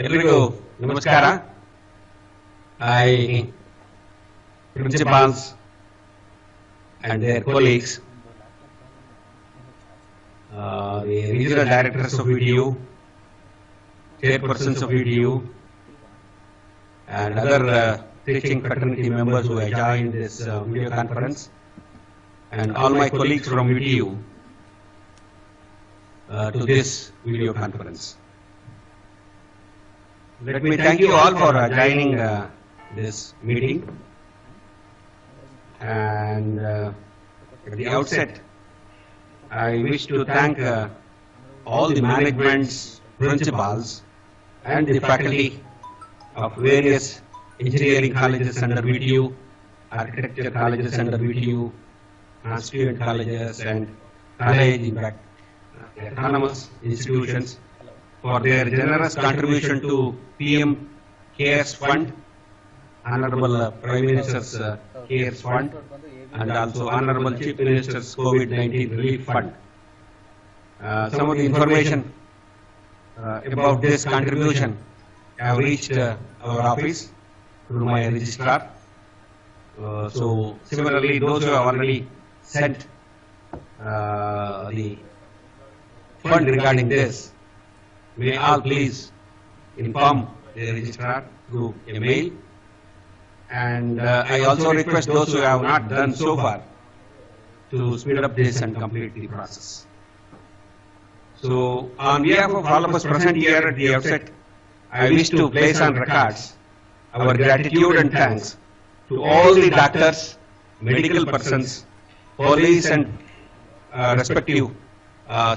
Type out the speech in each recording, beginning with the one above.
ಎಲ್ರಿಗೂ ನಮಸ್ಕಾರ. I, principals and their colleagues, the regional directors of VDU, chairpersons of VDU, and other teaching fraternity members who have joined this video conference, and all my colleagues from VDU to this video conference. Let me thank you all for joining this meeting, and at the outset I wish to thank all the managements, principals and the faculty of various engineering colleges under VDU, architecture colleges under VDU, constituent colleges and college, in fact autonomous institutions, for their generous contribution to PM CARES Fund, Honorable Prime Minister's CARES Fund, and also Honorable Chief Minister's COVID-19 Relief Fund. Some of the information about this contribution have reached our office through my registrar. So similarly, those who have already sent the fund regarding this, may all please inform the registrar through a mail, and I also request those who have not done so far to speed up this and complete the process. So on behalf of all of us present here at the outset, I wish to place on records our gratitude and thanks to all the doctors, medical persons, police and respective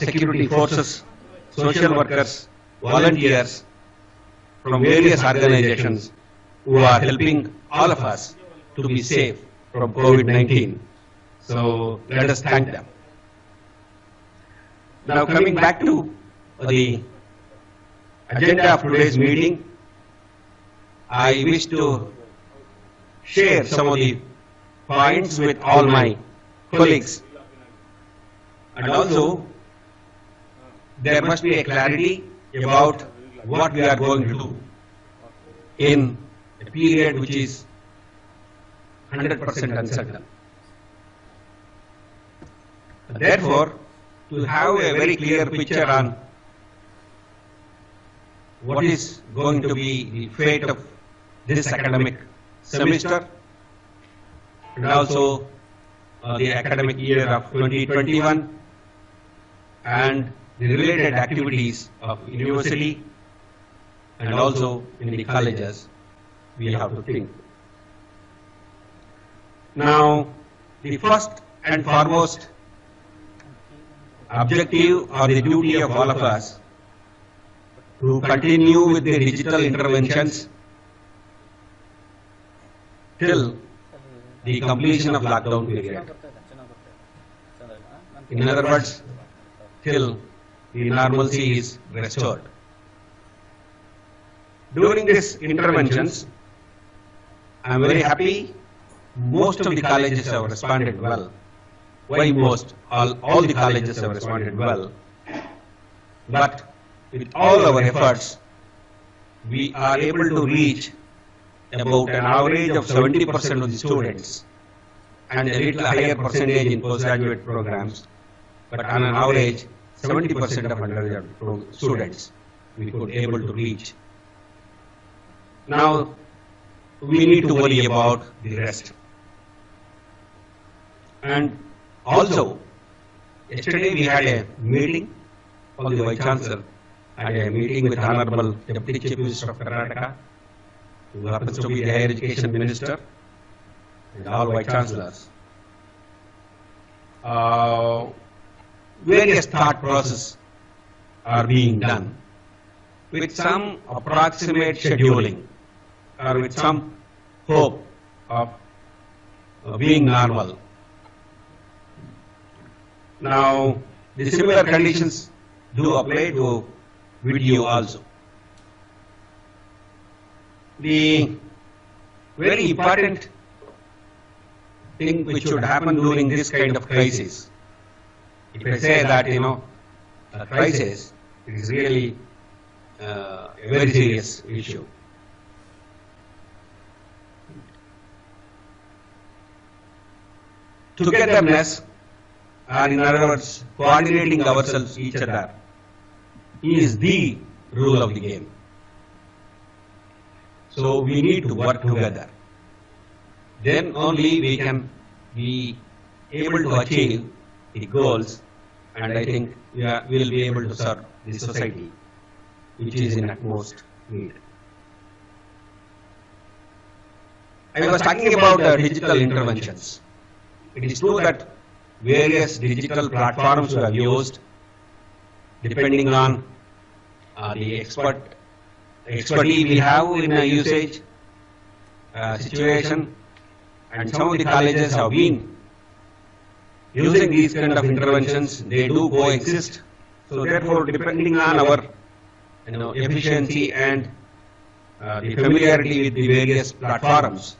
security forces, social workers, volunteers from various organizations who are helping all of us to be safe from COVID-19. So let us thank them. Now coming back to the agenda of today's meeting, I wish to share some of the points with all my colleagues, and also there must be a clarity about what we are going to do in a period which is 100% uncertain. Therefore, to have a very clear picture on what is going to be the fate of this academic semester and also the academic year of 2021 and the related activities of university and also in the colleges, we have to think. Now, the first and foremost objective or the duty of all of us to continue with the digital interventions till the completion of lockdown period. In other words, till the normalcy is restored. During these interventions, I am very happy most of the colleges have responded well. Why most? All the colleges have responded well. But with all our efforts, we are able to reach about an average of 70% of the students and a little higher percentage in postgraduate programs, but on an average 70% of undergraduate students we could able to reach. Now we need to worry about the rest. And also, yesterday we had a meeting, all the Vice Chancellor had a meeting with Honorable Deputy Chief Minister of Karnataka, who happens to be the Higher Education Minister, and all Vice Chancellors. Various thought process are being done with some approximate scheduling or with some hope of being normal. Now, the similar conditions do apply to VDU also. The very important thing which should happen during this kind of crisis, if I say that, a crisis, it is really a very serious issue. Togetherness, or in other words, coordinating ourselves each other, is the rule of the game. So we need to work together. Then only we can be able to achieve the goals, and I think we will be able to serve the society, which is in utmost need. I was talking about digital interventions. It is true that various digital platforms were used depending on the expertise we have in a usage situation, and some of the colleges have been using these kind of interventions. They do coexist. So therefore, depending on our efficiency and the familiarity with the various platforms,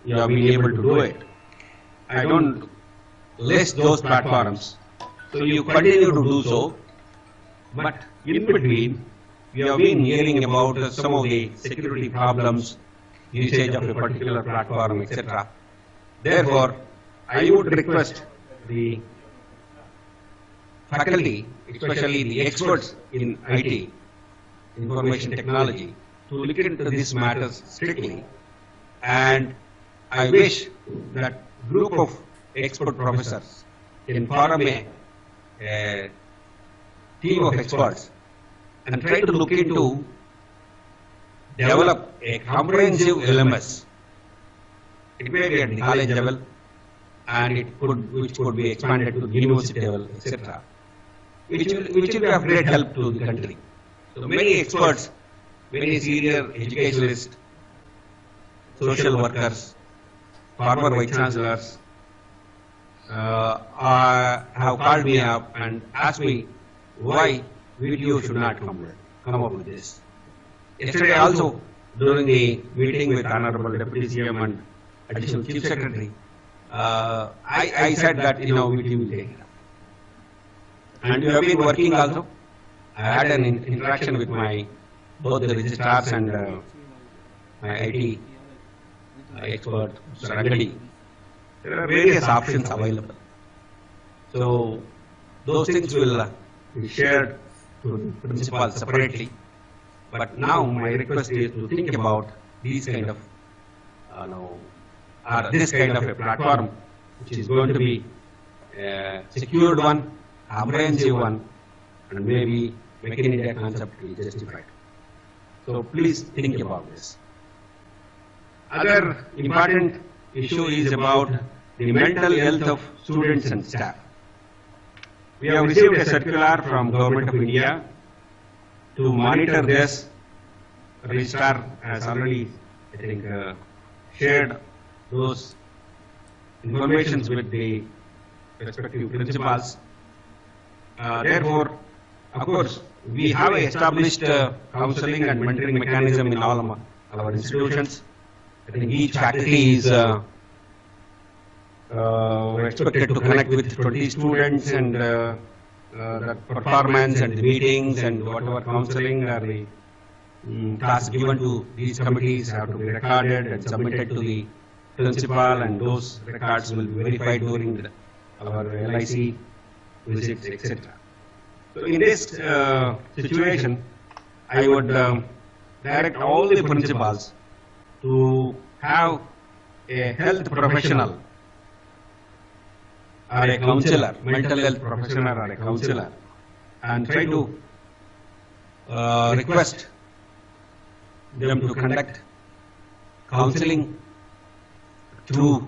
you have been able to do it. I don't list those platforms, so you continue to do so. But in between, we have been hearing about some of the security problems, usage of a particular platform, etc. Therefore, I would request the faculty, especially the experts in IT, information technology, to look into these matters strictly. And I wish that group of expert professors can form a team of experts and try to look into develop a comprehensive LMS. It may be at the college level, and which could be expanded to the university level, etc. Which will be of great help to the country. So many experts, many senior educationalists, social workers, former vice chancellors have called me up and asked me why video should not come up with this. Yesterday also, during the meeting with Honorable Deputy CM and Additional Chief Secretary, I said that video will take it up. And we have been working also. I had an interaction with both the registrars and my IT expert, Mr. Rangadi. There are various options available. So those things will be shared to the principal separately. But now my request is to think about these kind of, this kind of a platform, which is going to be a secured one, comprehensive one, and maybe Make in India concept will justify it. So please think about this. Other important issue is about the mental health of students and staff. We have received a circular from Government of India to monitor this. Registrar has already, I think, shared those informations with the respective principals. Therefore, of course, we have established counseling and mentoring mechanism in all our institutions. I think each faculty is expected to connect with 20 students, and the performance and the meetings and whatever counseling or the tasks given to these committees have to be recorded and submitted to the principal, and those records will be verified during our LIC visits, etc. So in this situation, I would direct all the principals to have a health professional or a counselor, mental health professional or a counselor, and try to request them to conduct counseling through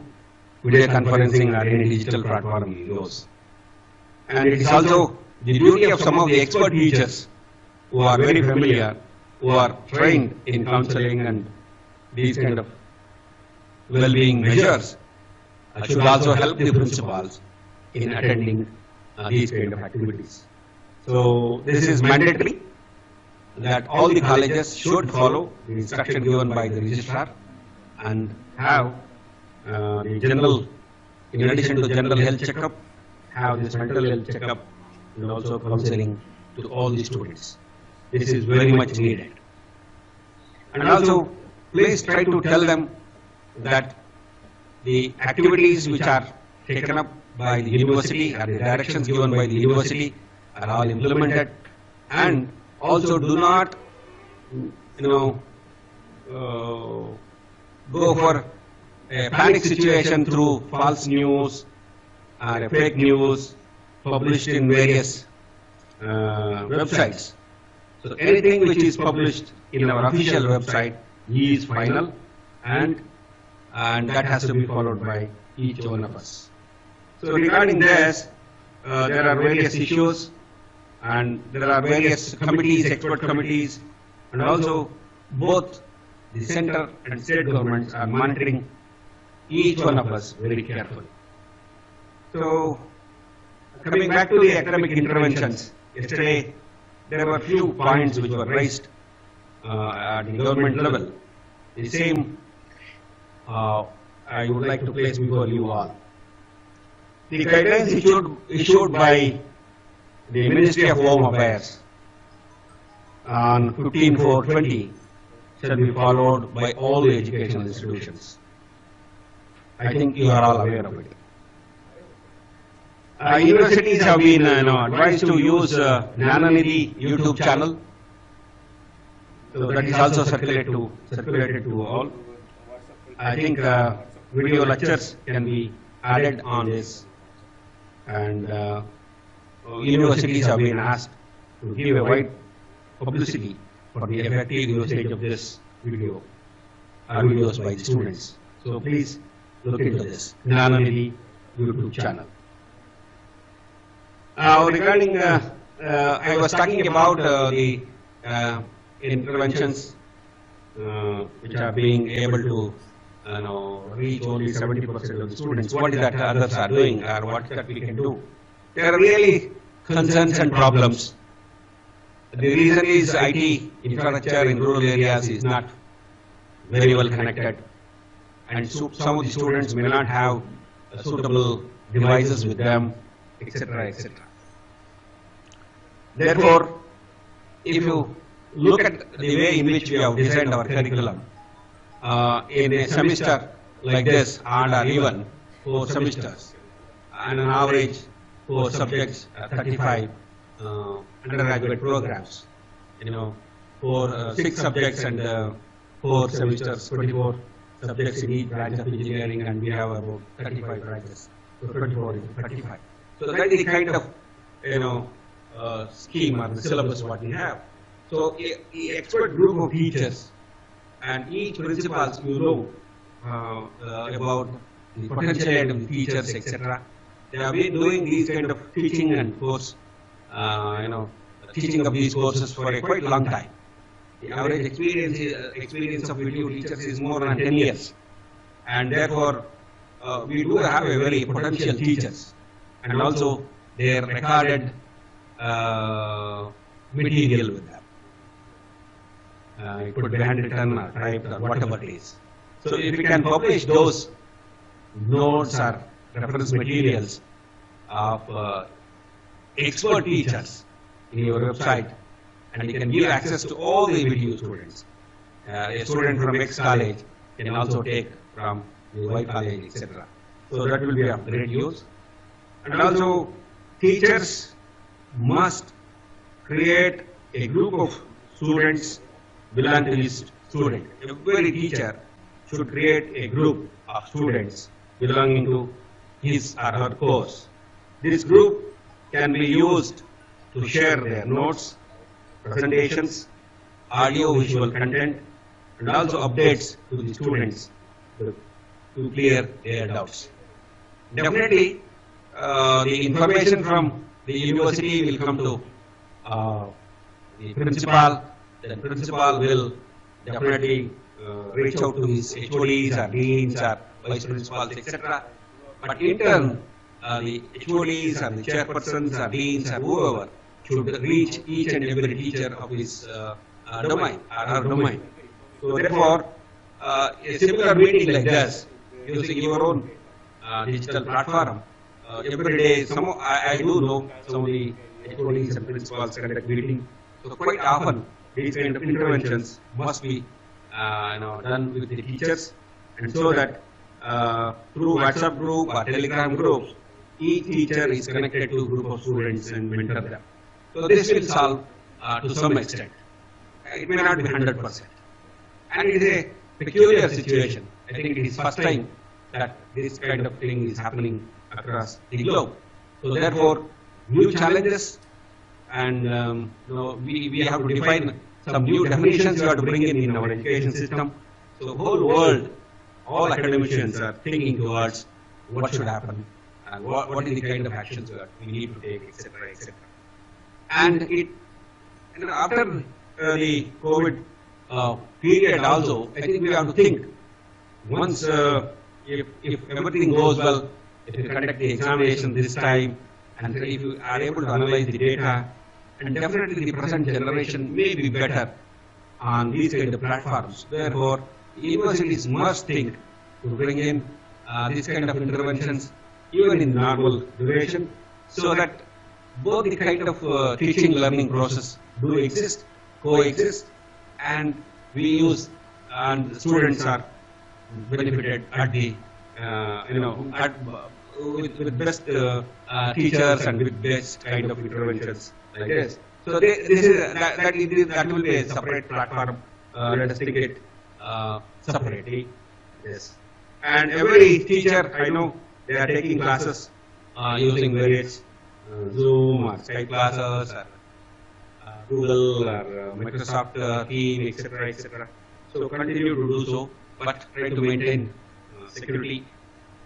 video conferencing or any digital platform we use. And it is also the duty of some of the expert teachers who are very familiar, who are trained in counseling and these kind of well-being measures, should also help the principals in attending these kind of activities. So this is mandatory that all the colleges should follow the instruction given by the registrar and have the general, in addition to general health checkup, have this mental health checkup and also counseling to all the students. this is very much needed. And also, please try to tell them that the activities which are taken up by the university or the directions given by the university are all implemented, and also do not, go for a panic situation through false news or fake news published in various websites. So anything which is published in our official website is final, and that has to be followed by each one of us. So regarding this, there are various issues, and there are various committees, expert committees, and also both the center and state governments are monitoring each one of us very carefully. So coming back to the academic interventions, yesterday there were few points which were raised at the government level. The same I would like to place before you all. The guidelines issued by the Ministry of Home Affairs on 15/4/20 shall be followed by all the educational institutions. I think you are all aware of it. Universities have been advised to use Jnananidhi YouTube channel. So that is also circulated to all. I think video lectures can be added on this, and universities have been asked to give a wide publicity for the effective usage of this videos by the students. So please look into this Jnananidhi YouTube channel. Regarding, I was talking about the interventions which are being able to reach only 70% of the students. What is that others are doing, or what that we can do? There are really concerns and problems. The reason is IT infrastructure in rural areas is not very well connected, and some of the students may not have suitable devices with them, etc., etc. Therefore, if you look at the way in which we have designed our curriculum, in a semester like this, and or even 4 semesters, and on average 4 subjects, 35 undergraduate programs, for 6 subjects and 4 semesters, 24 subjects in each branch of engineering, and we have about 35 branches. So 24 is 35. So that is the kind of scheme or the syllabus what we have. So a expert group of teachers and each principals about the potential of the teachers, etc. They have been doing these kind of teaching and course, teaching of these courses for a quite long time. The average experience of video teachers is more than 10 years, and therefore we do have a very potential teachers, and also their recorded material with them. It could be handwritten or typed or whatever it is. So if you can publish those notes or reference materials of expert teachers in your website, and you can give access to all the video students. A student from X college can also take from the Y college, etc. So that will be of great use. And also, teachers must create a group of students belong to his student. Every teacher should create a group of students belonging to his or her course. This group can be used to share their notes, presentations, audio-visual content, and also updates to the students to clear their doubts. Definitely, the information from the university will come to the principal. The principal will definitely reach out to his HODs or deans or vice principals, etc. But in turn, the HODs or the chairpersons or deans or whoever should reach each and every teacher of his domain or her domain. So therefore, a similar meeting like this, using your own digital platform, every day, I do know some of the HODs and principals conduct meeting. So quite often these kind of interventions must be done with the teachers, and so that through WhatsApp group or Telegram groups, each teacher is connected to a group of students and mentor them. So this will solve to some extent. It may not be 100%. And it is a peculiar situation. I think it is first time that this kind of thing is happening across the globe. So therefore, new challenges, and we have to define some new definitions we have to bring in our education system. So the whole world, all academicians are thinking towards what should happen and what is the kind of actions that we need to take, etc., etc. And after the COVID period also, I think we have to think once if everything goes well, if you conduct the examination this time, and if you are able to analyze the data, and definitely the present generation may be better on these kind of platforms. Therefore, universities must think to bring in these kind of interventions even in normal duration, so that both the kind of teaching learning process do exist, coexist, and we use, and students are benefited at the with best teachers and with best kind of interventions like this. So that will be a separate platform. Let us take it separately. Yes. And every teacher, I know, they are taking classes using various Zoom or Skype classes or Google or Microsoft Team, etc., etc. So continue to do so, but try to maintain security.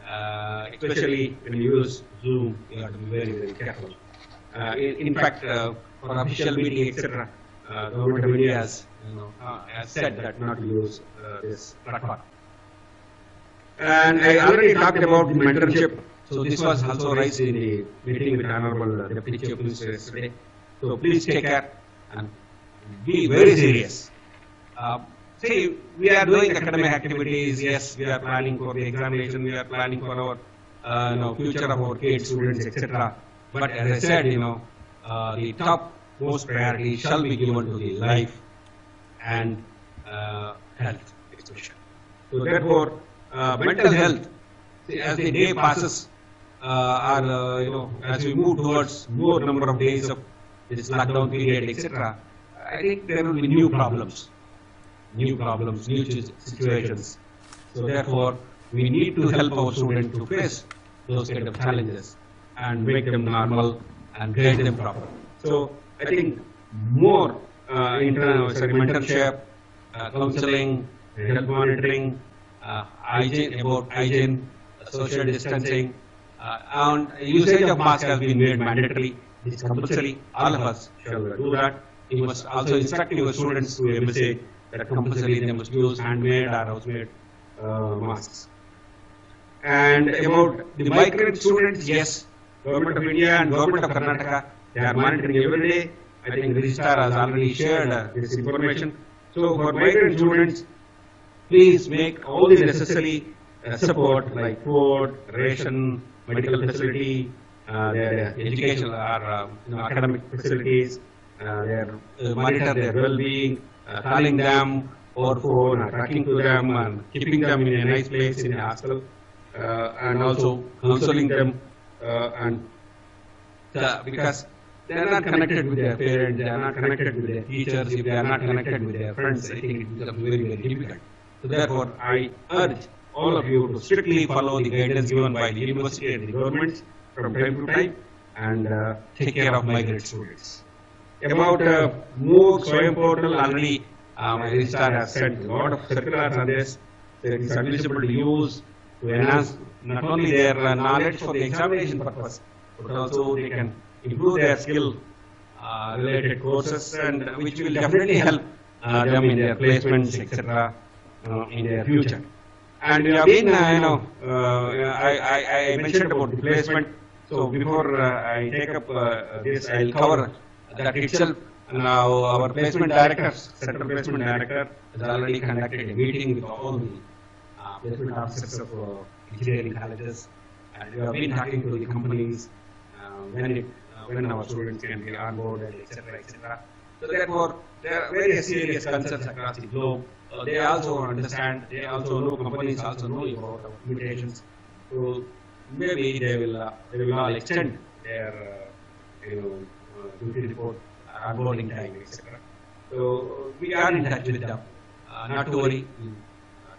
Especially when you use Zoom, you have to be very, very careful. In fact, for official meeting, etc., Government of India has said that not to use this platform. And I already talked about the mentorship. So this was also raised in the meeting with Honorable Deputy Chief Minister yesterday. So please take care and be very serious. See, we are doing academic activities. Yes, we are planning for the examination. We are planning for our future of our kids, students, etc. But as I said, the top most priority shall be given to the life and health, especially. So therefore, mental health, as the day passes, as we move towards more number of days of this lockdown period, etc., I think there will be new problems, new situations. So therefore, we need to help our students to face those kind of challenges and make them normal and guide them properly. So I think more mentorship, counseling, health monitoring, hygiene, social distancing, and usage of mask has been made mandatory. It is compulsory. All of us shall do that. We must also instruct your students to MSA that compulsory they must use handmade or house-made masks. And about the migrant students, yes, Government of India and Government of Karnataka, they are monitoring every day. I think the Registrar has already shared this information. So for migrant students, please make all the necessary support like food, ration, medical facility, their educational or academic facilities, monitor their well-being, calling them over phone, or talking to them, and keeping them in a nice place in a hostel, and also counseling them, because they are not connected with their parents, they are not connected with their teachers, if they are not connected with their friends, I think it becomes very, very difficult. So therefore, I urge all of you to strictly follow the guidance given by the university and the government from time to time, and take care of migrant students. About MOOC, Swayam portal, already my registrar has sent a lot of circulars on this. It is advisable to use to enhance not only their knowledge for the examination purpose, but also they can improve their skill related courses, and which will definitely help them in their placements, etc., in their future. And we have been, I mentioned about the placement. So before I take up this, I'll cover that itself. Now our placement director, Central Placement Director, has already conducted a meeting with all the placement officers of engineering colleges, and we have been talking to the companies when our students can be onboarded, etc., etc. So therefore, there are various serious concerns across the globe. They also understand, they also know, companies also know about our limitations. So maybe they will all extend their duty report, onboarding time, etc. So we are in touch with them. Not to worry.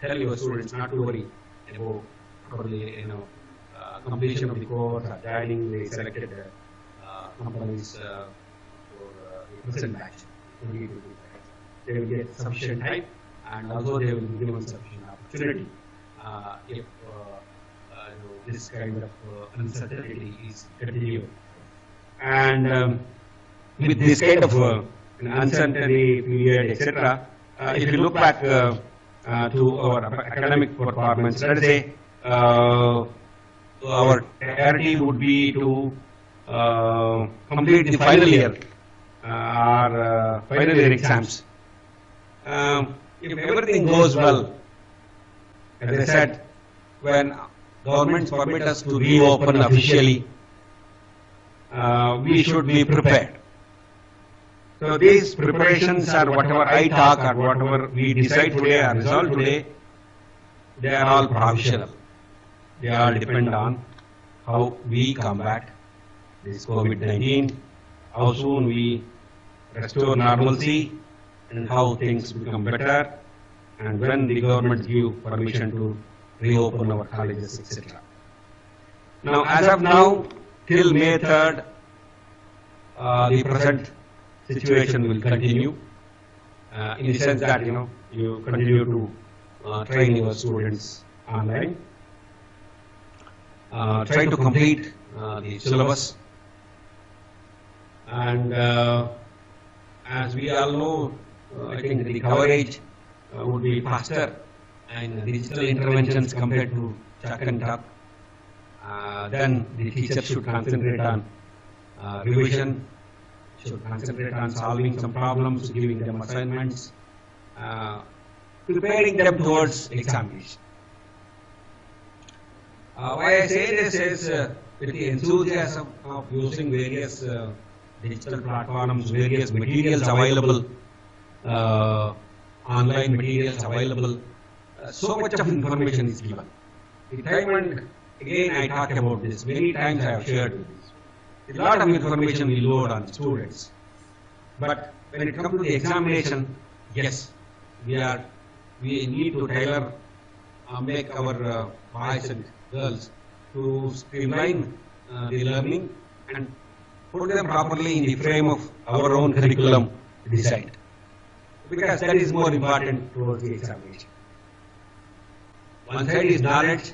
Tell your students not to worry about probably completion of the course or joining the selected companies for the present batch. They will get sufficient time, and also they will be given sufficient opportunity if this kind of uncertainty is continued. And with this kind of uncertainty period, etc., if you look back to our academic performance, let us say our priority would be to complete the final year or final year exams. If everything goes well, as I said, when governments permit us to reopen officially, we should be prepared. So these preparations are whatever I talk or whatever we decide today or resolve today, they are all provisional. They all depend on how we combat this COVID-19, how soon we restore normalcy, and how things become better, and when the government give permission to reopen our colleges, etc. Now, as of now, till May 3rd, the present situation will continue in the sense that you continue to train your students online, try to complete the syllabus, and as we all know, I think the coverage would be faster and digital interventions compared to chalk and talk. Then the teacher should concentrate on revision, should concentrate on solving some problems, giving them assignments, preparing them towards examination. Why I say this is with the enthusiasm of using various digital platforms, various materials available, online materials available, so much of information is given. The time, and again I talk about this, many times I have shared with this. A lot of information we load on students. But when it comes to the examination, yes, we need to tailor, make our boys and girls to streamline the learning and put them properly in the frame of our own curriculum design. Because that is more important towards the examination. One side is knowledge,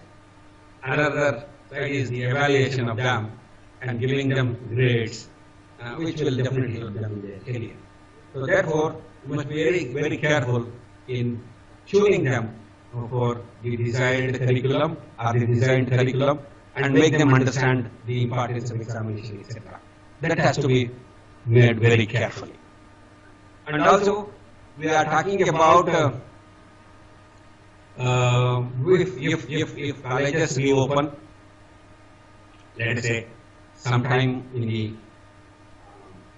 another side is the evaluation of them and giving them grades, which will definitely help them in their career. So therefore, we must be very, very careful in tuning them for the desired curriculum or the designed curriculum and make them understand the importance of examination, etc. That has to be made very carefully. And also, we are talking about if colleges reopen, let us say sometime in the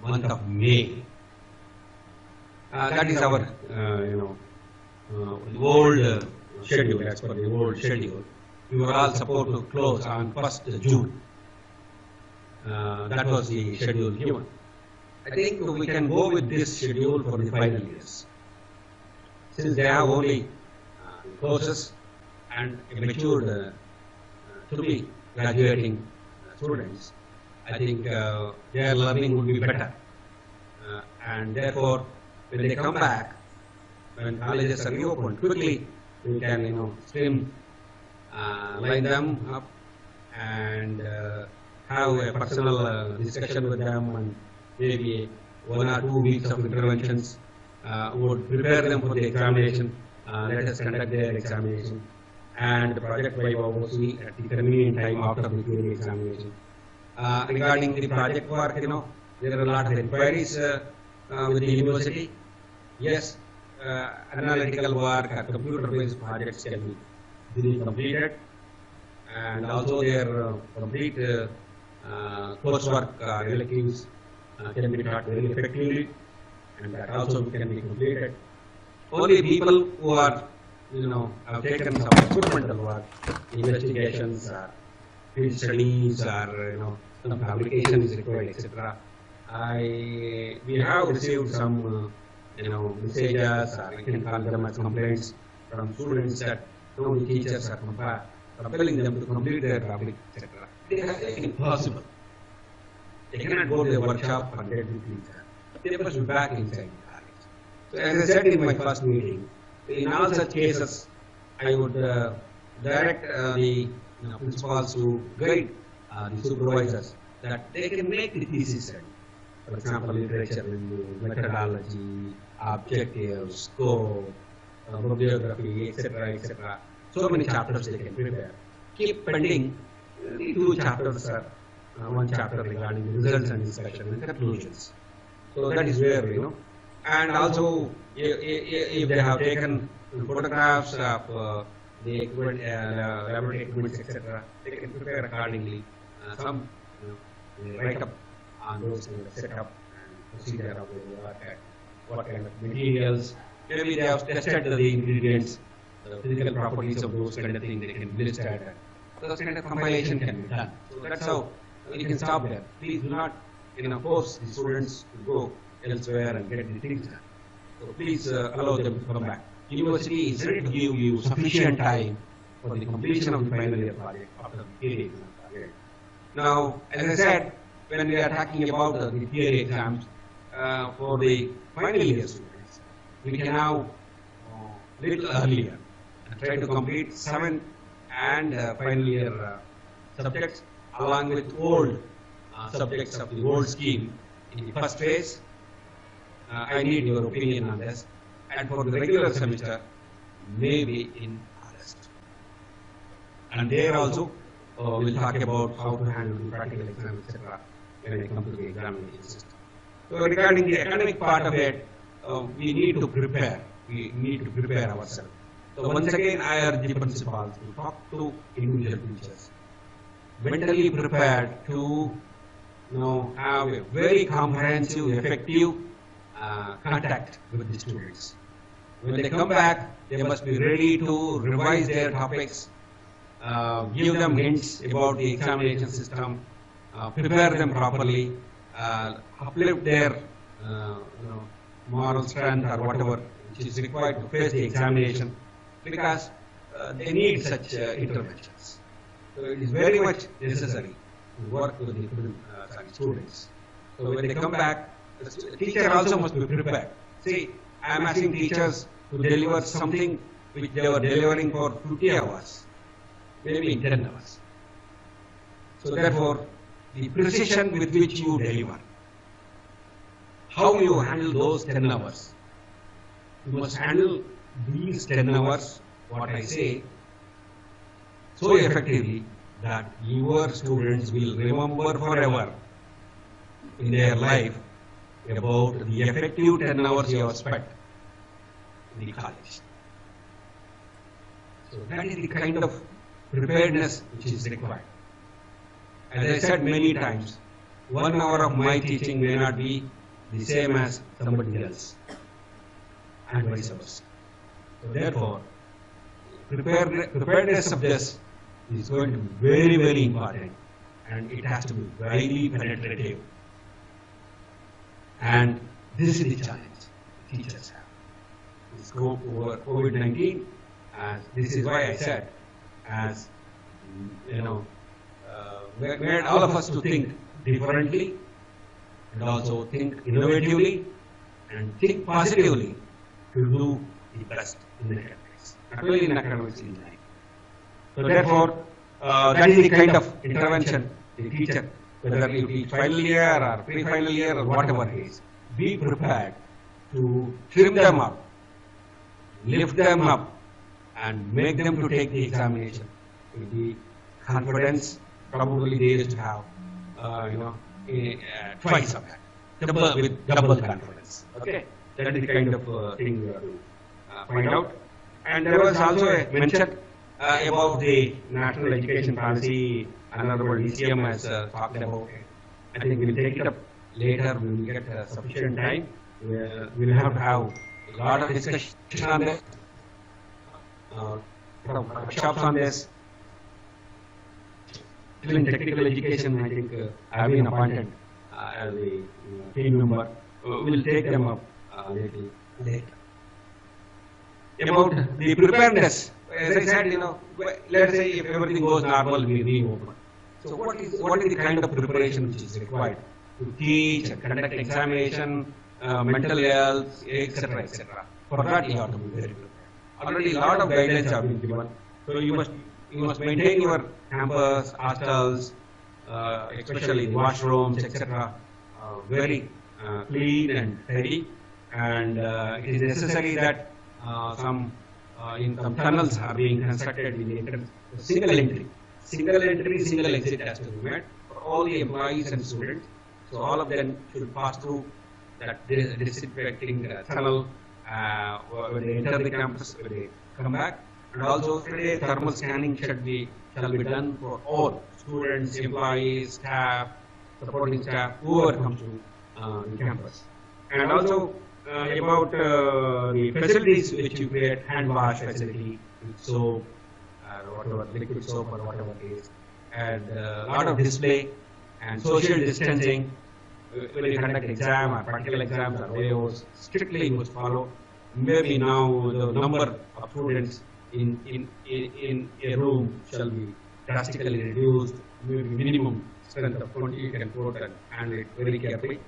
month of May. That is our old schedule. As per the old schedule, we were all supposed to close on 1st June. That was the schedule given. I think we can go with this schedule for the final years, since they have only courses and matured to be graduating students. I think their learning would be better, and therefore, when they come back, when colleges are reopened, quickly we can line them up and have a personal discussion with them, and maybe 1 or 2 weeks of interventions would prepare them for the examination. Let us conduct their examination and the project by OOC at the convenient time after the theory examination. Regarding the project work, there are a lot of inquiries with the university. Yes, analytical work or computer-based projects can be completed, and also their complete coursework relatives can be taught very effectively. and that also can be completed. Only people who are, have taken some experimental work, investigations, or field studies, or some publication is required, etc. We have received some, messages, or you can call them as complaints from students that the teachers are compelling them to complete their topic, etc. It is impossible. They cannot go to the workshop and get the teacher. They must be back inside the college. So as I said in my first meeting, in all such cases, I would direct the principals to guide the supervisors that they can make the thesis study. For example, literature review, methodology, objectives, scope, bibliography, etc., etc. So many chapters they can prepare. Keep pending the 2 chapters, one chapter regarding the results and discussion and conclusions. So that is where, and also if they have taken photographs of the equipment, laboratory equipments, etc., they can prepare accordingly some write up on those setup and procedure of the work at what kind of materials. Maybe they have tested the ingredients, the physical properties of those kind of things they can list at. Those kind of compilation can be done. So that's how you can stop there. Please do not force the students to go elsewhere and get the things done. So please allow them to come back. University is ready to give you sufficient time for the completion of the final year project after the theory exam project. Now, as I said, when we are talking about the theory exams for the final year students, we can now little earlier try to complete 7th and final year subjects along with old subjects of the old scheme in the first phase. I need your opinion on this. And for the regular semester, maybe in August. And there also, we'll talk about how to handle the practical exam, etc. when I come to the examination system. So regarding the academic part of it, we need to prepare. We need to prepare ourselves. So once again, I urge the principals to talk to individual teachers, mentally prepared to have a very comprehensive, effective contact with the students. When they come back, they must be ready to revise their topics, give them hints about the examination system, prepare them properly, uplift their moral strength or whatever which is required to face the examination, because they need such interventions. So it is very much necessary to work with the students. So when they come back, the teacher also must be prepared. See, I am asking teachers to deliver something which they were delivering for 50 hours, maybe in 10 hours. So therefore, the precision with which you deliver, how you handle those 10 hours, you must handle these 10 hours, what I say, so effectively that your students will remember forever in their life about the effective 10 hours you have spent in the college. So that is the kind of preparedness which is required. As I said many times, 1 hour of my teaching may not be the same as somebody else, and vice versa. So therefore, preparedness of this is going to be very, very important, and it has to be highly penetrative. And this is the challenge teachers have. This COVID-19, this is why I said, as made all of us to think differently, and also think innovatively, and think positively to do the best in the academics, not only in academics, in life. So therefore, that is the kind of intervention the teacher, whether you teach final year or pre-final year or whatever it is, be prepared to trim them up, lift them up, and make them to take the examination with the confidence probably they used to have, twice of that, with double confidence. Okay, that is the kind of thing we have to find out. And there was also a mention about the national education policy. Honorable DCM has talked about it. I think we'll take it up later. We will get sufficient time. we'll have to have a lot of discussion on this, workshops on this. Still in technical education, I think I've been appointed as a team member. We'll take them up little later. About the preparedness, as I said, let's say if everything goes normal, we reopen. So what is the kind of preparation which is required to teach and conduct examination, mental health, etc., etc. For that, you have to be very prepared. Already a lot of guidelines have been given. So you must maintain your campus, hostels, especially washrooms, etc., very clean and tidy. And it is necessary that some tunnels are being constructed in the entrance. Single entry, single exit has to be made for all the employees and students. So all of them should pass through that disinfecting tunnel when they enter the campus, when they come back. And also today thermal scanning shall be done for all students, employees, staff, supporting staff, whoever comes to the campus. And also about the facilities which you create, hand wash facility, soap, whatever, liquid soap or whatever it is, and a lot of display and social distancing. When you conduct exam or practical exams or AOs, strictly you must follow. Maybe now the number of students in a room shall be drastically reduced, maybe minimum strength of 20 you can quote and handle it very carefully.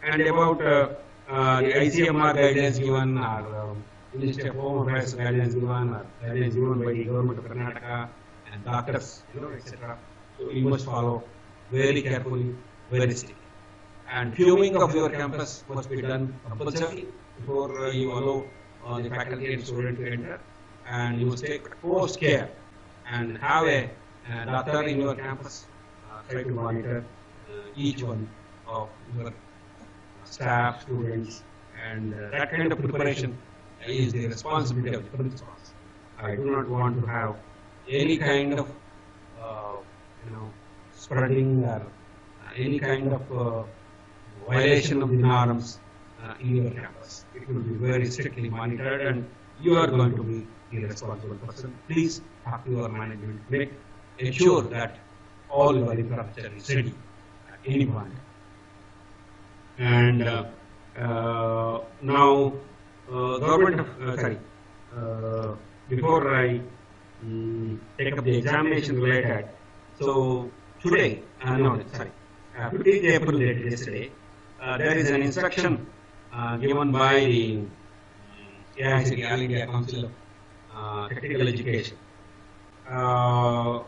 And about the ICMR guidance given or Ministry of Home Affairs guidance given or guidance given by the Government of Karnataka and doctors, etc. So you must follow very carefully, very strictly. And fuming of your campus must be done compulsorily before you allow the faculty and student to enter. And you must take close care and have a doctor in your campus try to monitor each one of your staff, students, and that kind of preparation is the responsibility of the principals. I do not want to have any kind of spreading or any kind of violation of the norms in your campus. It will be very strictly monitored, and you are going to be the responsible person. Please talk to your management. Ensure that all your infrastructure is ready at any point. And now, government of before I take up the examination related. So today, 15th April yesterday, there is an instruction given by the AICTE, All India Council of Technical Education. I'll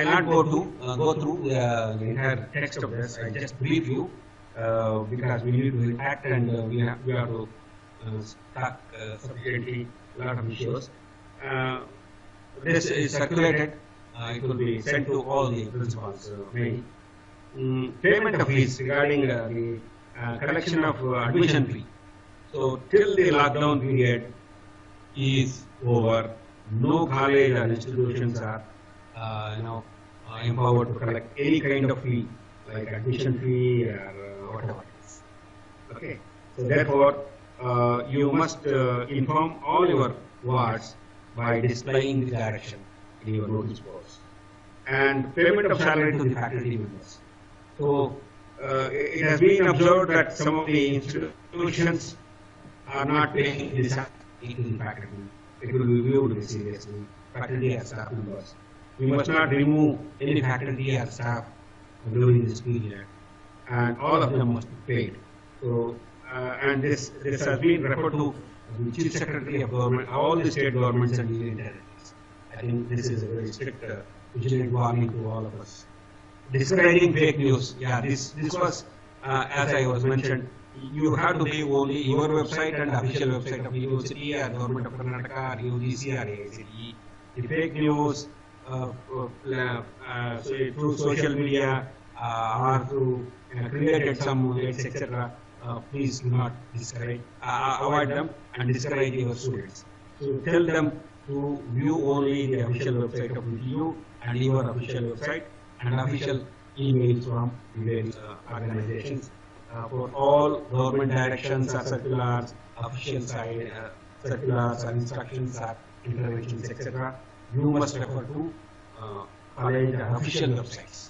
not go through the entire text of this. I just brief you because we need to react and we have to talk sufficiently a lot of issues. This is circulated. It will be sent to all the principals. Payment of fees regarding the collection of admission fee. So till the lockdown period is over, no college or institutions are empowered to collect any kind of fee like admission fee or whatever it is. Okay. So therefore, you must inform all your wards by displaying the direction in your notice boards. And payment of salary to the faculty members. So it has been observed that some of the institutions are not paying the salary to the faculty. It will be viewed very seriously. Faculty and staff members. We must not remove any faculty or staff during this period, and all of them must be paid. So, and this has been referred to the Chief Secretary of Government, all the state governments and union territories. I think this is a very strict vigilant warning to all of us. Discouraging fake news. Yeah, this was, as I was mentioned, you have to be only your website and official website of the university or Government of Karnataka or UGC or AICTE. The fake news through social media or through created some links, etc. Please do not discourage, avoid them and discourage your students. So tell them to view only the official website of VTU and your official website and official emails from various organizations for all government directions or circulars, official side circulars or instructions or interventions, etc. You must refer to college official websites.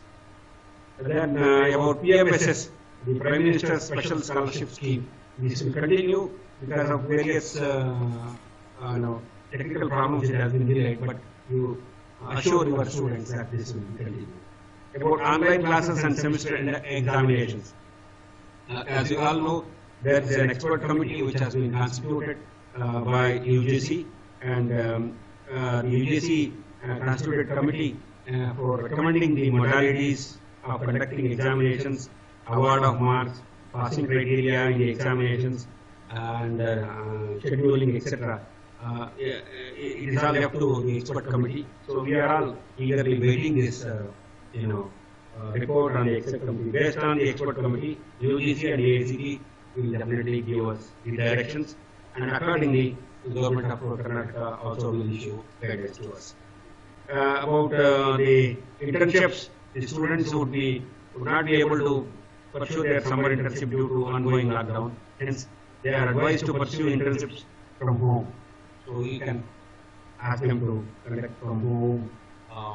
Then about PMSS, the Prime Minister's Special Scholarship Scheme, this will continue because of various technical problems. It has been delayed, but you assure your students that this will continue. About online classes and semester examinations, as you all know, there is an expert committee which has been constituted by UGC, and the UGC constituted committee for recommending the modalities of conducting examinations, award of marks, passing criteria in the examinations, and scheduling, etc. It is all left to the expert committee. So we are all eagerly waiting this, report on the expert committee. Based on the expert committee, UGC and AICTE will definitely give us the directions, and accordingly, the government of Karnataka also will issue guidance to us. About the internships, the students would not be able to pursue their summer internship due to ongoing lockdown. Hence, they are advised to pursue internships from home. So you can ask them to conduct from home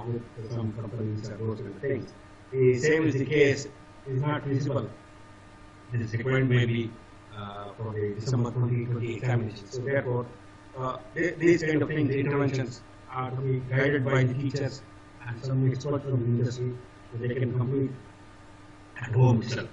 with some companies or those kind of things. The same is the case, is not feasible. This requirement may be for the December 2020 examination. So therefore, these kind of things, the interventions are to be guided by the teachers and some experts from the industry, so they can complete at home itself.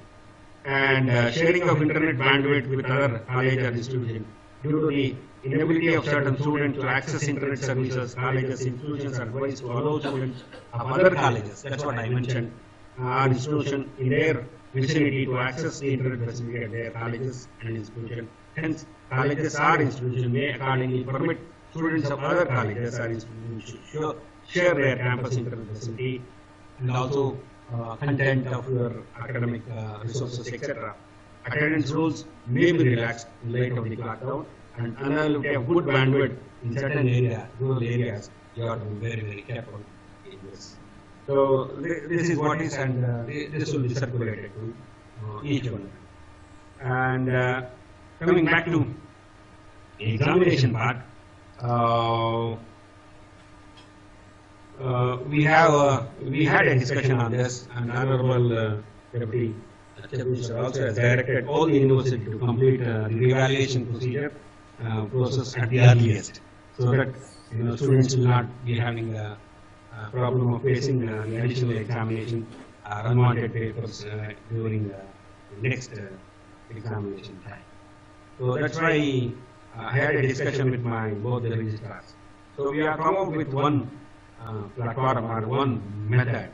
And sharing of internet bandwidth with other college or institutions. Due to the inability of certain students to access internet services, colleges, institutions are advised to allow students of other colleges, that's what I mentioned, or institution in their vicinity to access the internet facility at their colleges and institutions. Hence, colleges or institutions may accordingly permit students of other colleges or institutions to share their campus internet facility and also content of your academic resources, etc. Attendance rules may be relaxed in light of the lockdown, and unavailability of good bandwidth in certain areas, rural areas, you have to be very, very careful in this. So this is what is, and this will be circulated to each one. And coming back to the examination part, we had a discussion on this, and Honorable Deputy Chairperson also has directed all the universities to complete the reevaluation procedure process at the earliest, so that students will not be having a problem of facing the additional examination or unwanted papers during the next examination time. So that's why I had a discussion with both the registrars. So we have come up with one platform or one method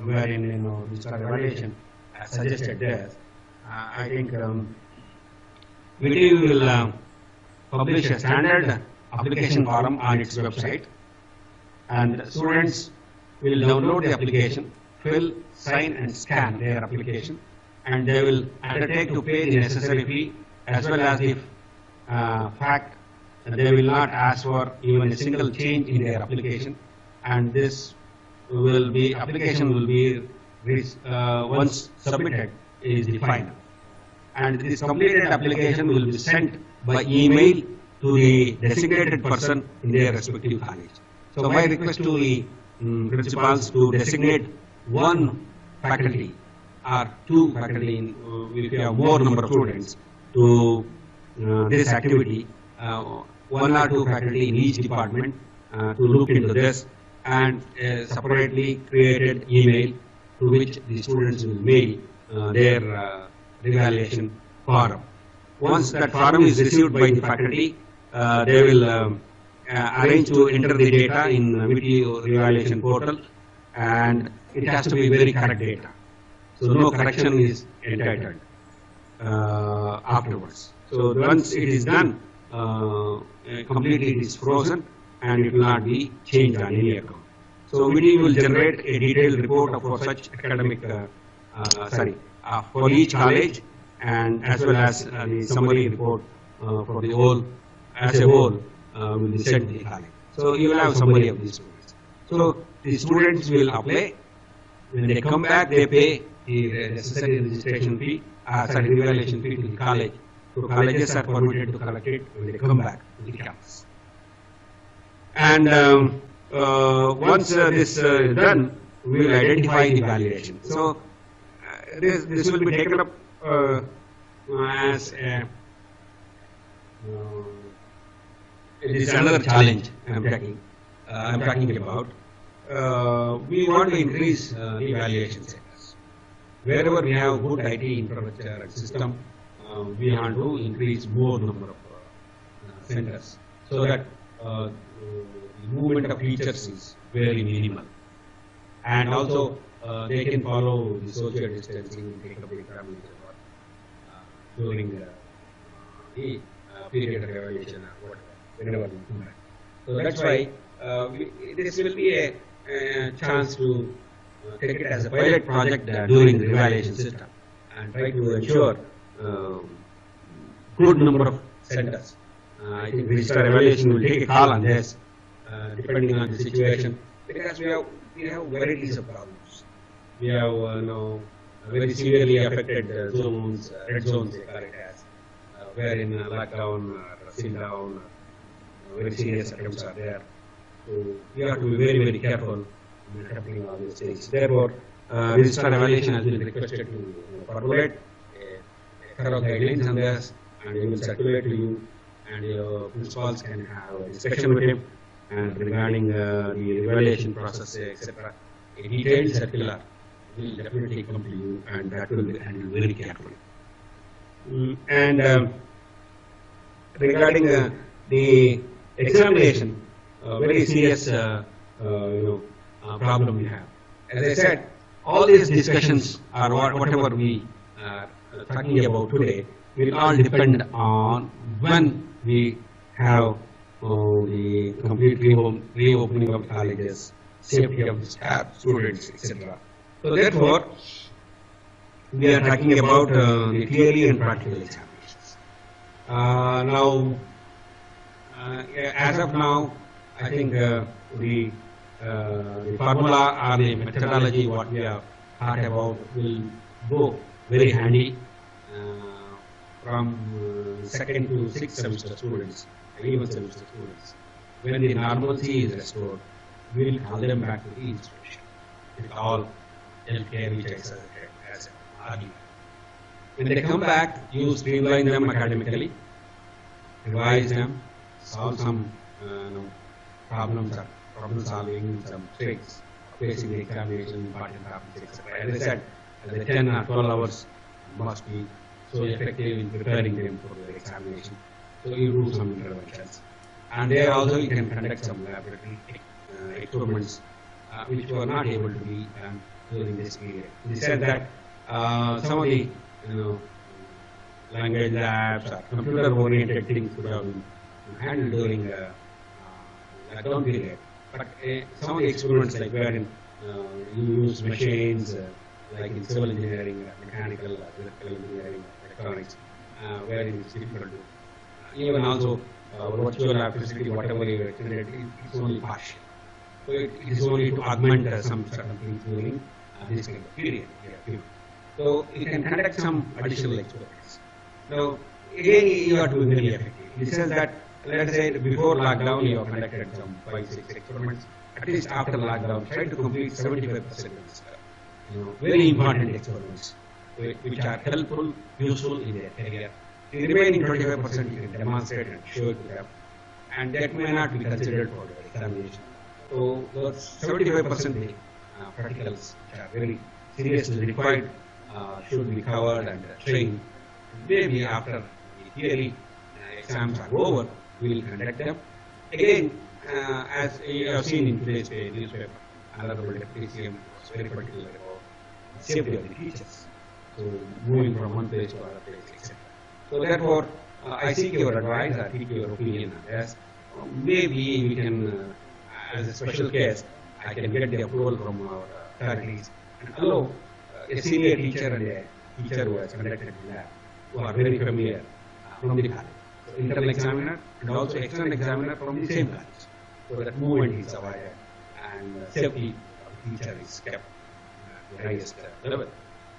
wherein registrar evaluation as suggested there. I think VTU will publish a standard application form on its website, and students will download the application, fill, sign and scan their application, and they will undertake to pay the necessary fee, as well as the fact that they will not ask for even a single change in their application, and this application will be once submitted is the final. And this completed application will be sent by email to the designated person in their respective college. So my request to the principals to designate one faculty or two faculty, if you have more number of students, to this activity, one or two faculty in each department to look into this, and a separately created email to which the students will mail their revaluation form. Once that form is received by the faculty, they will arrange to enter the data in VTU revaluation portal, and it has to be very correct data. So no correction is entitled afterwards. So once it is done, completely it is frozen and it will not be changed on any account. So VTU will generate a detailed report for such academic, for each college, and as well as the summary report for the whole, as a whole, will be sent to the college. So you will have a summary of these students. So the students will apply. When they come back, they pay the necessary registration fee, revaluation fee to the college. So colleges are permitted to collect it when they come back to the campus. And once this is done, we will identify the valuation. So this will be taken up as a it is another challenge I'm talking about. We want to increase the evaluation centers. Wherever we have good IT infrastructure and system, we want to increase more number of centers so that the movement of teachers is very minimal. And also they can follow the social distancing, take up the examination during the period of evaluation or whatever, whenever we come back. So that's why this will be a chance to take it as a pilot project during the evaluation system and try to ensure good number of centers. I think register evaluation will take a call on this depending on the situation, because we have varieties of problems. We have very severely affected zones, red zones they call it as, where in lockdown or seal down, very serious attempts are there. So we have to be very, very careful in happening all these things. Therefore, register evaluation has been requested to formulate a thorough guidelines on this, and we will circulate to you, and your principals can have a discussion with him and regarding the evaluation process, etc. A detailed circular will definitely come to you, and that will be handled very carefully. And regarding the examination, very serious problem we have. As I said, all these discussions or whatever we are talking about today will all depend on when we have the complete reopening of colleges, safety of the staff, students, etc. So therefore, we are talking about the theory and practical examinations. Now, as of now, I think the formula or the methodology what we have thought about will go very handy from second to sixth semester students, even semester students. When the normalcy is restored, we will call them back to the institution with all healthcare which I said as an argument. When they come back, you streamline them academically, revise them, solve some problems or problem solving, some tricks, facing the examination, important topics, etc. As I said, the 10 or 12 hours must be so effective in preparing them for the examination. So you do some interventions. And there also you can conduct some laboratory experiments which were not able to be done during this period. They said that some of the language labs or computer-oriented things could have been handled during the lockdown period. But some of the experiments like wherein you use machines like in civil engineering, mechanical, electrical engineering, electronics, wherein it's difficult to do. Even also virtual lab facility, whatever you extended, it's only partial. So it is only to augment some certain things during this kind of period. So you can conduct some additional experiments. Now, again, you are doing very effective. It says that, let us say, before lockdown, you have conducted some 5-6 experiments. At least after lockdown, try to complete 75% of this. Very important experiments, which are helpful, useful in their career. The remaining 25% you can demonstrate and show to them, and that may not be considered for the examination. So those 75% practicals which are very seriously required should be covered and trained. Maybe after the theory exams are over, we will conduct them. Again, as you have seen in today's newspaper, Honorable Deputy CM was very particular about safety of the teachers. So moving from one place to another place, etc. So therefore, I seek your advice, I seek your opinion on this. Maybe we can, as a special case, I can get the approval from our authorities and allow a senior teacher and a teacher who has conducted the lab, who are very familiar from the college. So internal examiner and also external examiner from the same college. So that movement is avoided and safety of the teacher is kept at the highest level.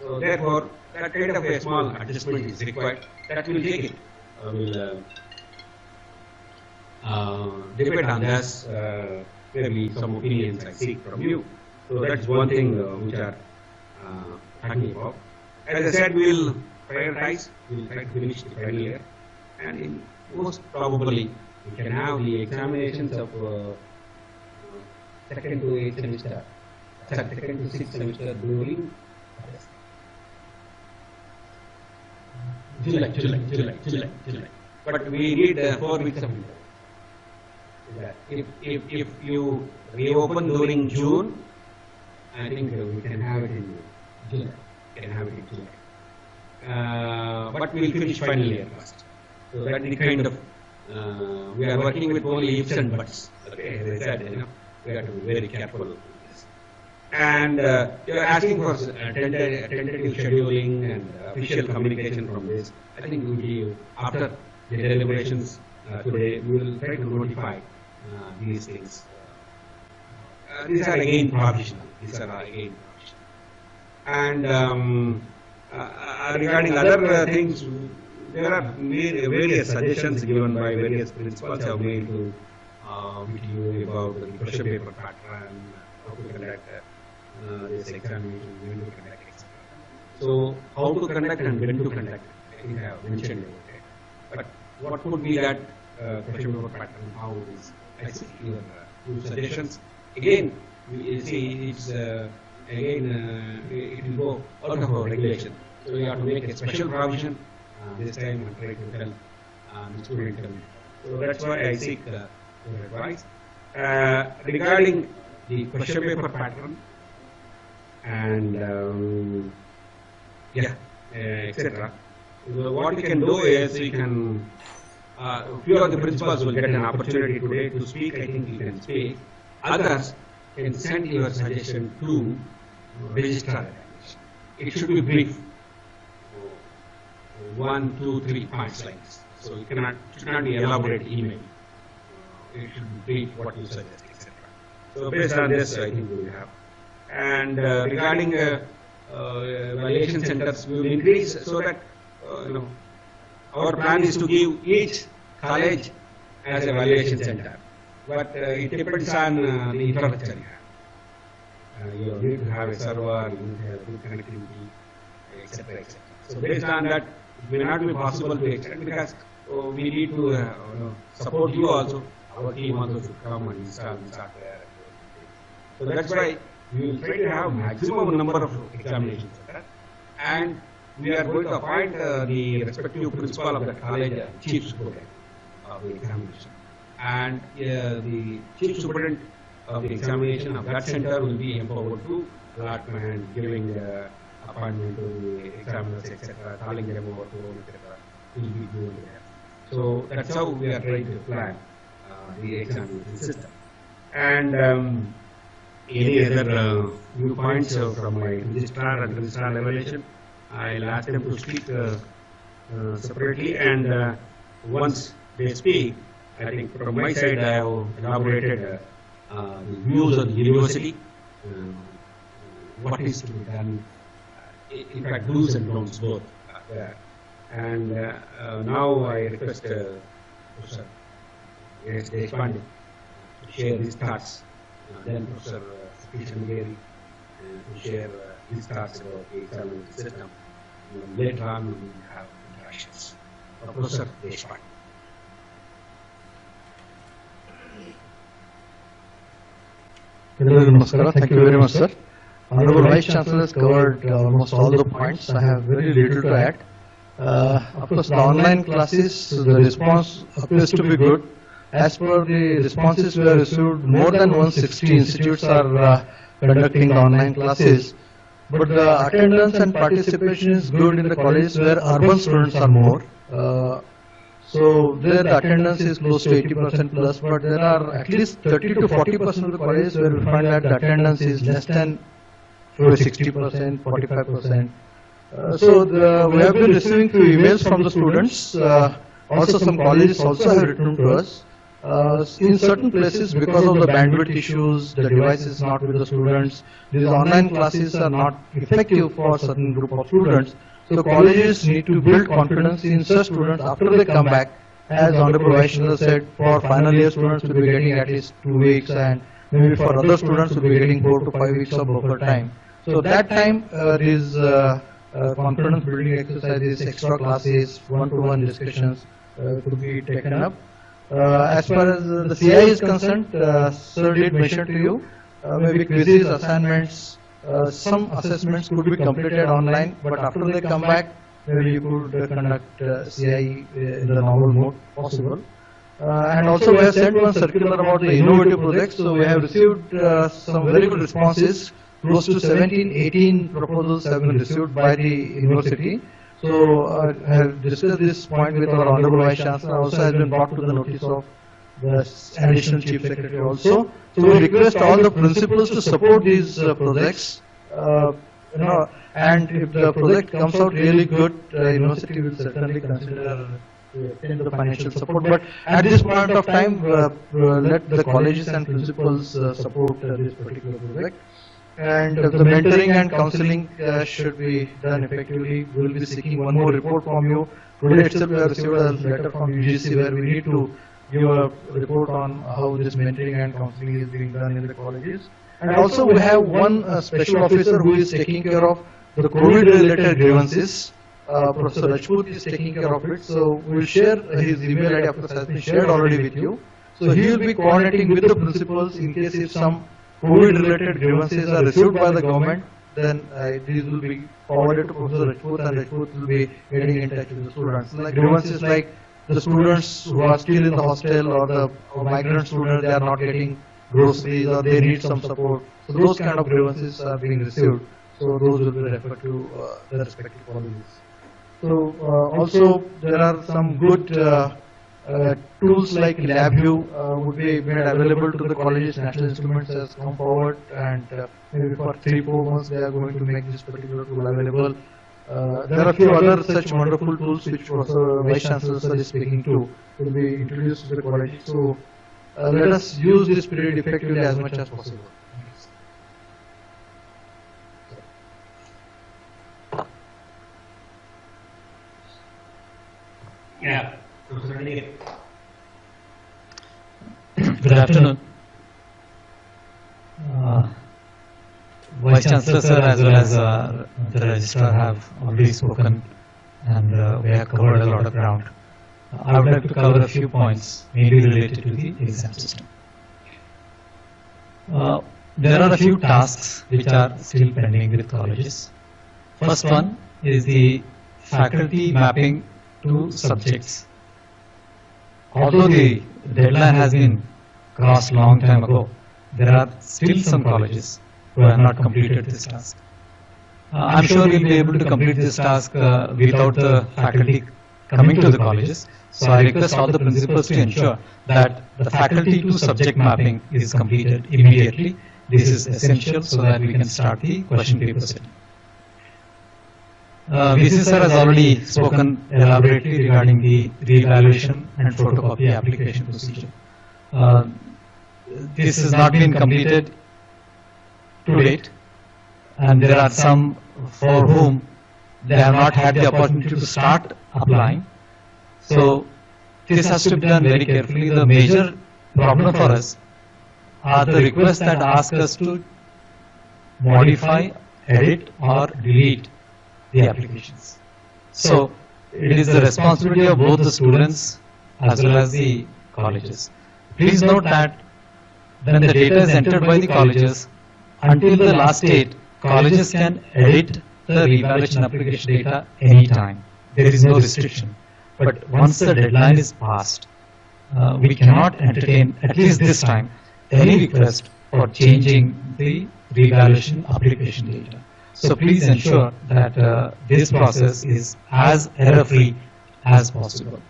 So therefore, that kind of a small adjustment is required. That will take it. We'll debate on this. Maybe some opinions I seek from you. So that's one thing which are talking about. As I said, we'll prioritize. We'll try to finish the final year, and most probably we can have the examinations of second to 8th semester, second to 6th semester during July. But we need 4 weeks of winter. If you reopen during June, I think we can have it in July. But we'll finish final year first. So that's the kind of we are working with only ifs and buts. Okay, as I said, we have to be very careful with this. And you are asking for tentative scheduling and official communication from this. I think we will, after the deliberations today, we will try to notify these things. These are again provisional. And regarding other things, there are various suggestions given by various principals have made to you about the question paper pattern, how to conduct this examination, when to conduct, etc. So, how to conduct and when to conduct, I think I have mentioned about it. But what would be that question paper pattern? How is? I see your suggestions. Again, you see, it's it will go out of our regulation. So we have to make a special provision this time and try to help the student. So that's why I seek your advice. Regarding the question paper pattern and etc. So what we can do is we can few of the principals will get an opportunity today to speak. I think you can speak. Others can send your suggestion to registrar. It should be brief. 1, 2, 3 points like this. So you should not be elaborate email. It should be brief what you suggest, etc. So based on this, I think we will have. And regarding evaluation centers, we will increase so that our plan is to give each college as a evaluation center. But it depends on the infrastructure you have. You need to have a server, you need to have good connectivity, etc. So based on that, it may not be possible to extend because we need to support you also. Our team also should come and install the software. So that's why we will try to have maximum number of examination centers, and we are going to appoint the respective principal of the college chief superintendent of the examination. And the chief superintendent of the examination of that center will be empowered to allotment, giving appointment to the examiners, etc., calling them over to home, etc. will be doing that. So that's how we are trying to plan the examination system. And any other viewpoints from my registrar and registrar evaluation, I'll ask them to speak separately, and once they speak, I think from my side I have elaborated the views of the university, what is to be done, in fact do's and don'ts both there. And now I request Professor Deshpande to share his thoughts, then Professor Satish Gary to share his thoughts about the examination system. Later on we will have interactions. Professor Deshpande. Namaskar. Thank you very much, sir. Honorable Vice Chancellor has covered almost all the points. I have very little to add. Of course, the online classes, the response appears to be good. As per the responses we have received, more than 160 institutes are conducting the online classes. But the attendance and participation is good in the colleges where urban students are more. So there the attendance is close to 80% plus, but there are at least 30 to 40% of the colleges where we find that the attendance is less than 60%, 45%. So we have been receiving few emails from the students. Also some colleges also have written to us. In certain places, because of the bandwidth issues, the device is not with the students, these online classes are not effective for certain group of students. So colleges need to build confidence in such students after they come back. As Honorable Vice Chancellor said, for final year students will be getting at least 2 weeks, and maybe for other students will be getting 4 to 5 weeks of buffer time. So that time these confidence building exercises, extra classes, one-to-one discussions could be taken up. As far as the CI is concerned, Sir did mention to you, maybe quizzes, assignments, some assessments could be completed online, but after they come back, maybe you could conduct CI in the normal mode possible. And also we have sent one circular about the innovative projects, so we have received some very good responses. Close to 17-18 proposals have been received by the university. So I have discussed this point with our Honorable Vice Chancellor, also has been brought to the notice of the Additional Chief Secretary also. So we request all the principals to support these projects. And if the project comes out really good, university will certainly consider extend the financial support. But at this point of time, let the colleges and principals support this particular project. And the mentoring and counseling should be done effectively. We will be seeking one more report from you. Today itself we have received a letter from UGC where we need to give a report on how this mentoring and counseling is being done in the colleges. And also we have one special officer who is taking care of the COVID related grievances. Professor Rajput is taking care of it. So we will share his email ID, of course has been shared already with you. So he will be coordinating with the principals in case if some COVID-related grievances are received by the government, then these will be forwarded to Professor Rajput, and Rajput will be getting in touch with the students. Like grievances like the students who are still in the hostel or the migrant students, they are not getting groceries or they need some support. So those kind of grievances are being received. So those will be referred to the respective colleges. So also there are some good tools like LabVIEW would be made available to the colleges. National Instruments has come forward, and maybe for 3-4 months they are going to make this particular tool available. There are a few other such wonderful tools which Professor Vice Chancellor is speaking to will be introduced to the colleges. So let us use this period effectively as much as possible. Yeah. Professor Randy. Good afternoon. Vice Chancellor sir as well as the Registrar have already spoken, and we have covered a lot of ground. I would like to cover a few points maybe related to the exam system. There are a few tasks which are still pending with colleges. First one is the faculty mapping to subjects. Although the deadline has been crossed long time ago, there are still some colleges who have not completed this task. I'm sure we'll be able to complete this task without the faculty coming to the colleges. So I request all the principals to ensure that the faculty to subject mapping is completed immediately. This is essential so that we can start the question paper setting. VC sir has already spoken elaborately regarding the re-evaluation and photocopy application procedure. This has not been completed to date, and there are some for whom they have not had the opportunity to start applying. So this has to be done very carefully. The major problem for us are the requests that ask us to modify, edit or delete the applications. So it is the responsibility of both the students as well as the colleges. Please note that when the data is entered by the colleges, until the last date, colleges can edit the revaluation application data anytime. There is no restriction. But once the deadline is passed, we cannot entertain, at least this time, any request for changing the revaluation application data. So please ensure that this process is as error-free as possible.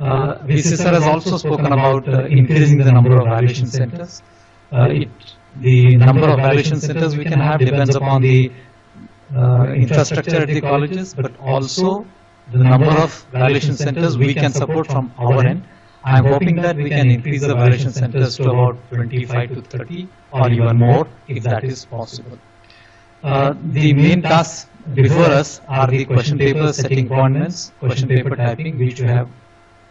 VC sir has also spoken about increasing the number of valuation centers. The number of valuation centers we can have depends upon the infrastructure at the colleges, but also the number of valuation centers we can support from our end. I'm hoping that we can increase the evaluation centers to about 25 to 30 or even more if that is possible. The main tasks before us are the question paper setting appointments, question paper typing, which we have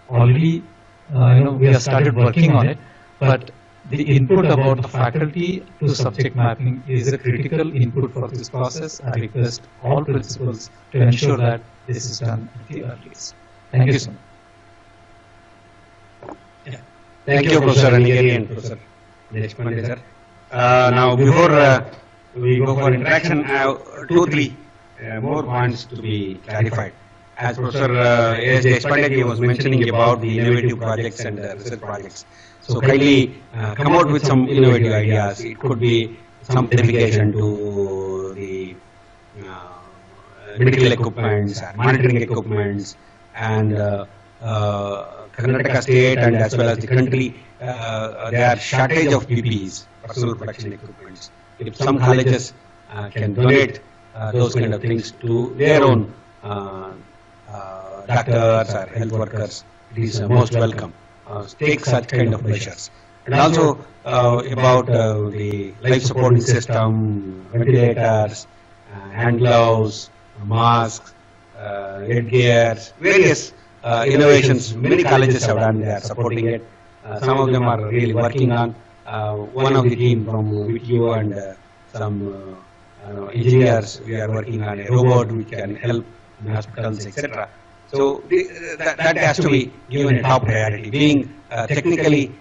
already, we have started working on it, but the input about the faculty to subject mapping is a critical input for this process. I request all principals to ensure that this is done at the earliest. Thank you so much. Thank you, Professor Anigari and Professor Deshpande, sir. Now, before we go for interaction, I have 2-3 more points to be clarified. As Professor A.S. Deshpande was mentioning about the innovative projects and research projects. So kindly come out with some innovative ideas. It could be some certification to the medical equipments, monitoring equipments, and Karnataka state and as well as the country, there are shortage of PPEs, personal protection equipments. If some colleges can donate those kind of things to their own doctors or health workers, it is most welcome. Take such kind of measures. And also about the life supporting system, ventilators, hand gloves, masks, headgears, various innovations. Many colleges have done, they are supporting it. Some of them are really working on. One of the team from VTU and some engineers, we are working on a robot which can help in hospitals, etc. So that has to be given a top priority. Being technically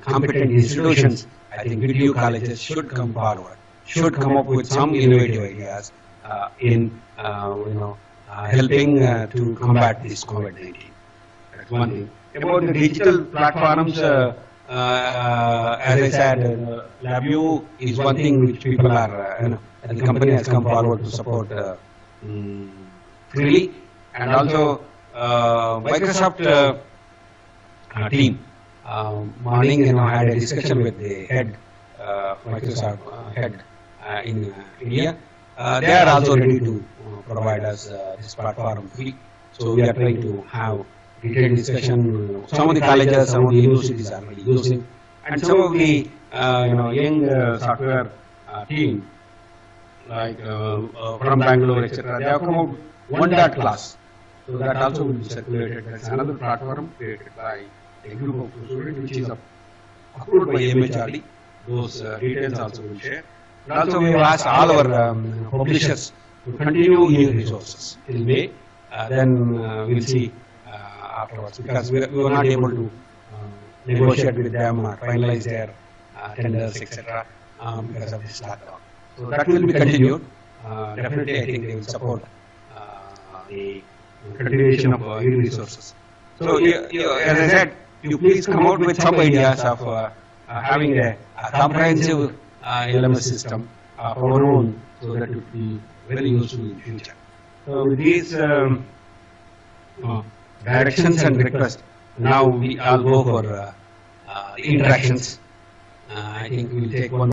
competent institutions, I think VTU colleges should come forward, should come up with some innovative ideas in helping to combat this COVID-19. That's one thing. About the digital platforms, as I said, LabVIEW is one thing which people are, the company has come forward to support freely. And also Microsoft team, morning, had a discussion with the head, Microsoft head in India. They are also ready to provide us this platform free. So we are trying to have detailed discussion. Some of the colleges, some of the universities are already using, and some of the young software team, like from Bangalore, etc. They have come out one dot class. So that also will be circulated. That's another platform created by a group of students, which is approved by MHRD. Those details also will share. And also we have asked all our publishers to continue new resources till May. Then we'll see afterwards, because we were not able to negotiate with them or finalize their tenders, etc. Because of this lockdown. So that will be continued. Definitely, I think they will support the continuation of new resources. So, as I said, you please come out with some ideas of having a comprehensive LMS system of our own, so that it will be very useful in future. So, with these directions and requests, now we all go for interactions. I think we will take one.